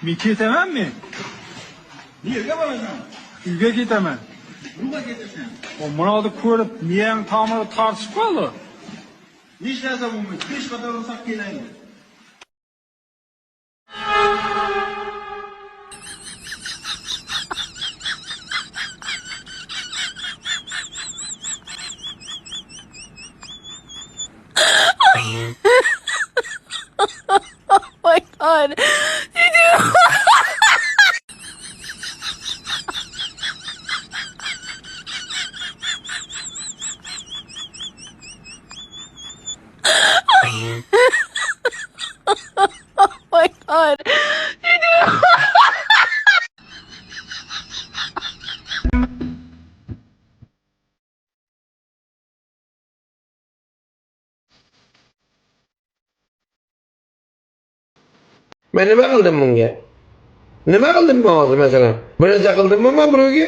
Men ketamanmi? Niye barasan? Uyga ketaman. Nima ketasan? Buni ko'rib, miyang tomiri tortishib qoldi. Nishlasa bo'lmaydi. 5 qator olsak kelaymi? Oh my god. You do. Oh my god. You do. Men nima qildim bunga? Nima qildim men hozir masalan? Bir narsa qildimmi men birovga?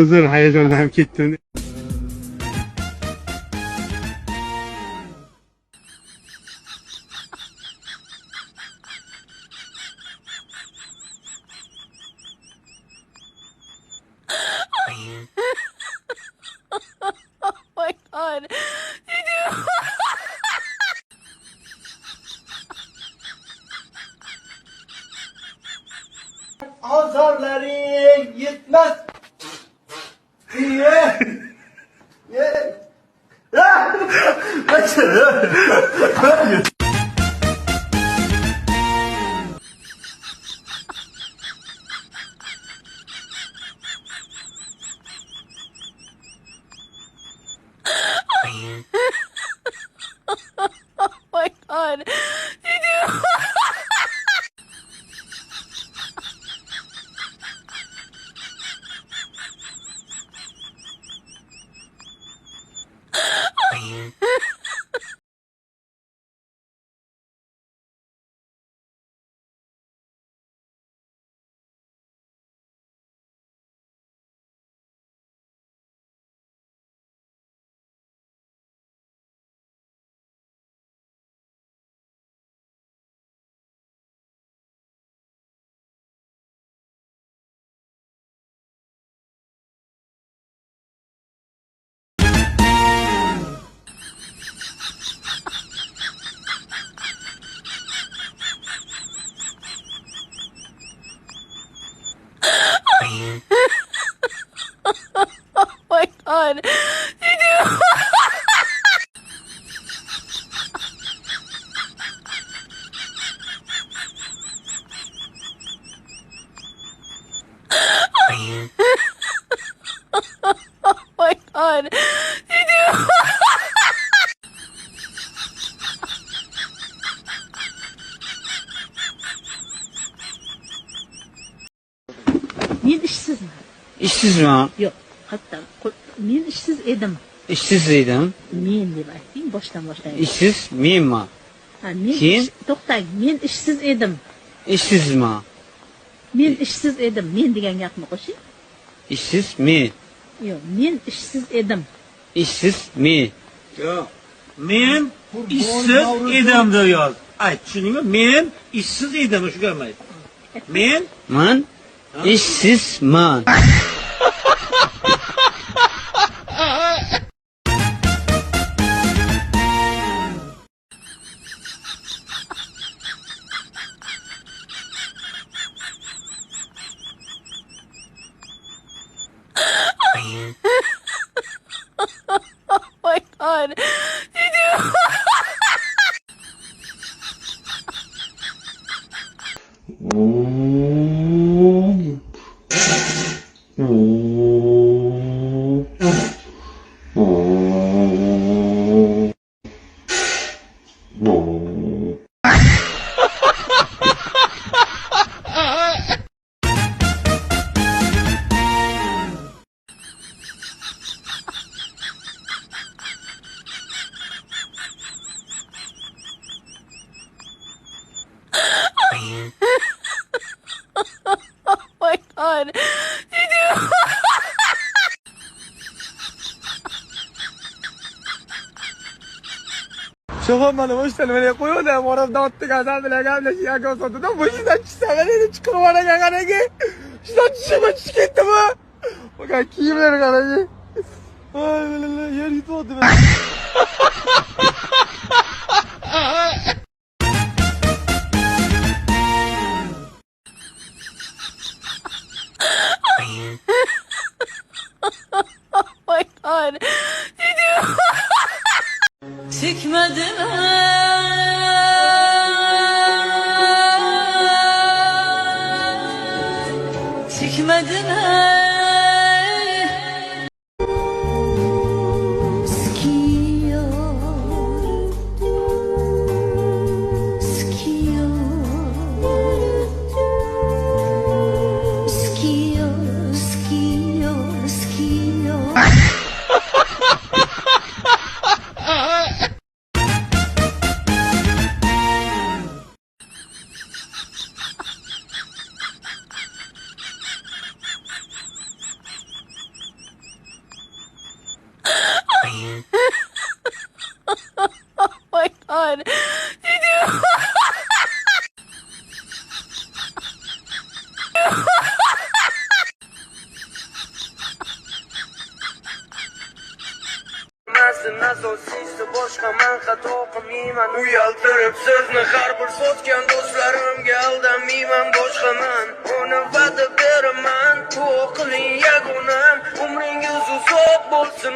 Uzr, hayajonlanib ketdim. Oh my god. You do. Azarların yetmez. Ye. Ye. Oh my god. You do. Oh my god. You do. Oh my god. You do. Men ishsizman. İşsizmi? Yo'q, hatta men ishsiz edim. İşsiz edim. Men deb ayting, boshdan boshlayman. İşsiz menmi? Ha, men Keyin? to'xtang, men ishsiz edim. İşsizmi? Men ishsiz edim. Men degan gapni qo'shing. İşsiz men. Yo'q, men ishsiz edim. İşsiz men. Yo'q. Men ishsiz edim deb yoz. Ayt, tushundingmi? Men ishsiz edim, shu gapni ayt. Men işsizman. Oh my god. You do. Oh my god. You do. Все, Oha mana boshlanmay qo'ydim. Orada o'tdik adam bilan gaplashgan ko'rsatdi. Boshidan chiqsa mana chiqib oraga qarang. Shundan tushib ketdimi? Bak kiyimlar qarang. Ay billahi yer yutibdi. Oh my god. Çıkmadım çıkmadım Oh my god. Asosiysi boshqa men xato qilmayman. Uyaltirib sizni har bir sotgan do'stlarimga aldamayman. Boshqaman uni va'da beraman. Bu qiling yagonam, umringiz uzoq bo'lsin.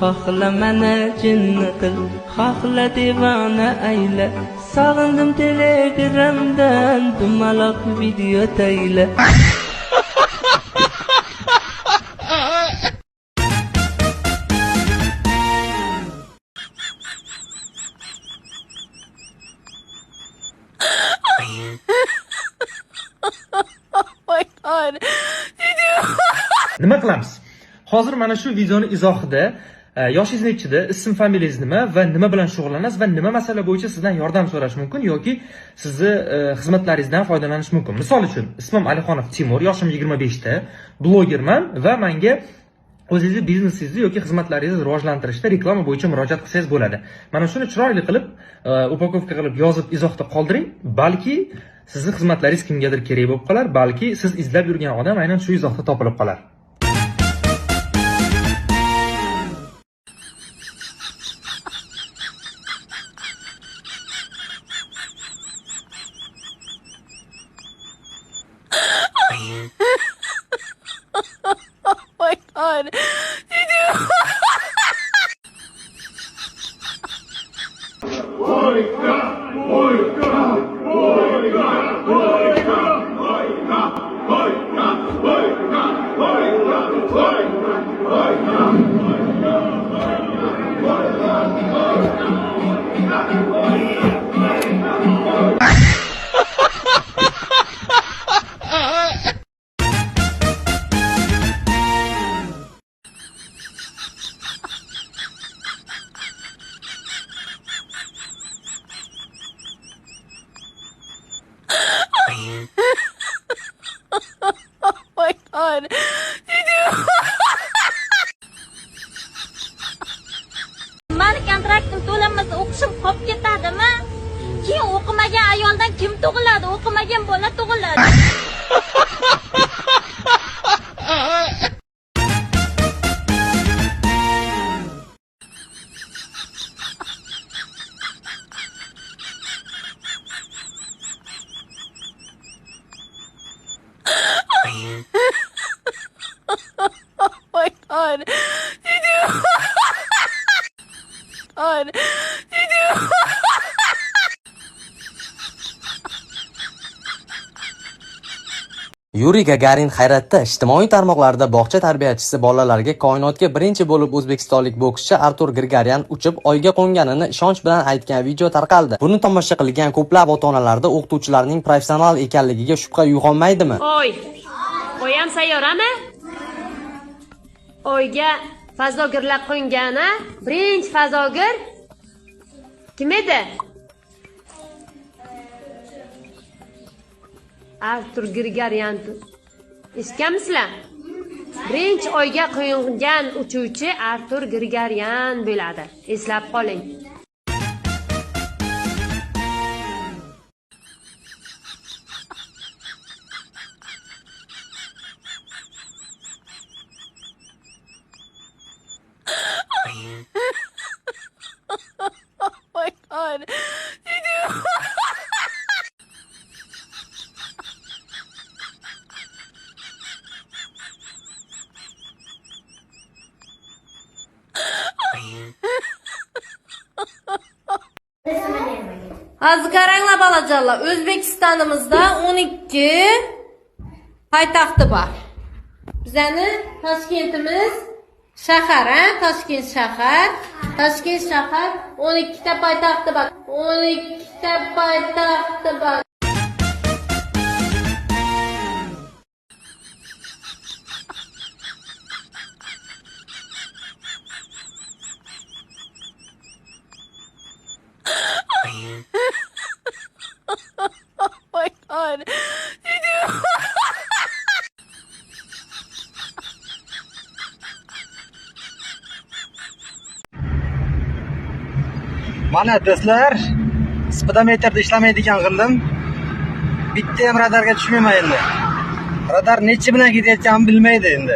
Xohla meni jinni qil, xohla devona ayla. Sog'indim telegramdan dumaloq video tayla. Oh my god. Nima qilamiz? Hozir mana shu videoni izohida yoshingiz nechida, ism familiyangiz nima va nima bilan shug'ullanasiz va nima masala bo'yicha sizdan yordam so'rash mumkin yoki sizni xizmatlaringizdan foydalanish mumkin. Misol uchun, ismim Alixonov Timur, yoshim 25 ta, blogerman va menga o'zingizning biznesingizni yoki xizmatlaringizni rivojlantirishda reklama bo'yicha murojaat qilsangiz bo'ladi. Mana shuni chiroyli qilib, upakovka qilib yozib izohda qoldiring. Balki sizning xizmatlaringiz kimgadir kerak bo'lib qolar, balki siz izlab yurgan odam aynan shu izohda topilib qolar. Oh my god. Oh my god. Mani kontraktim to'lanmasa o'qishim qolib ketadimi? Keyin o'qimagan ayoldan kim tug'iladi? O'qimagan bola tug'iladi. Oh my god. God. Yuriy Gagarin hayratda. Ijtimoiy tarmoqlarda bog'cha tarbiyachisi bolalarga koinotga birinchi bo'lib o'zbekistonlik bokschi Artur Grigoryan uchib oyga qo'nganini ishonch bilan aytgan video tarqaldi. Buni tomosha qilgan ko'plab ota-onalarda o'qituvchilarning professional ekanligiga shubha uyg'onmaydimi? Qo'yam sayyorami? Oyga fazogirlar qo'ngani, birinchi fazogir Kim edi? Artur Grigoryan. Eshitganmisizlar? Birinchi oyga qo'yilgan uchuvchi Artur Grigoryan bo'ladi. Eslab qoling. Oh my god. Hozir qaranglar bolajonlar, O'zbekistonimizda 12 poytaxti bor. Bizani Toshkentimiz shahar, Toshkent shahar. Toshkent shahar 12 ta poytaxti bor. 12 ta poytaxti bor. Oh my god. Mana do'stlar, speedometrda ishlamaydigan qildim. Bitta ham radarga tushmayman endi. Radar nechi bilan ketayotganini bilmaydi endi.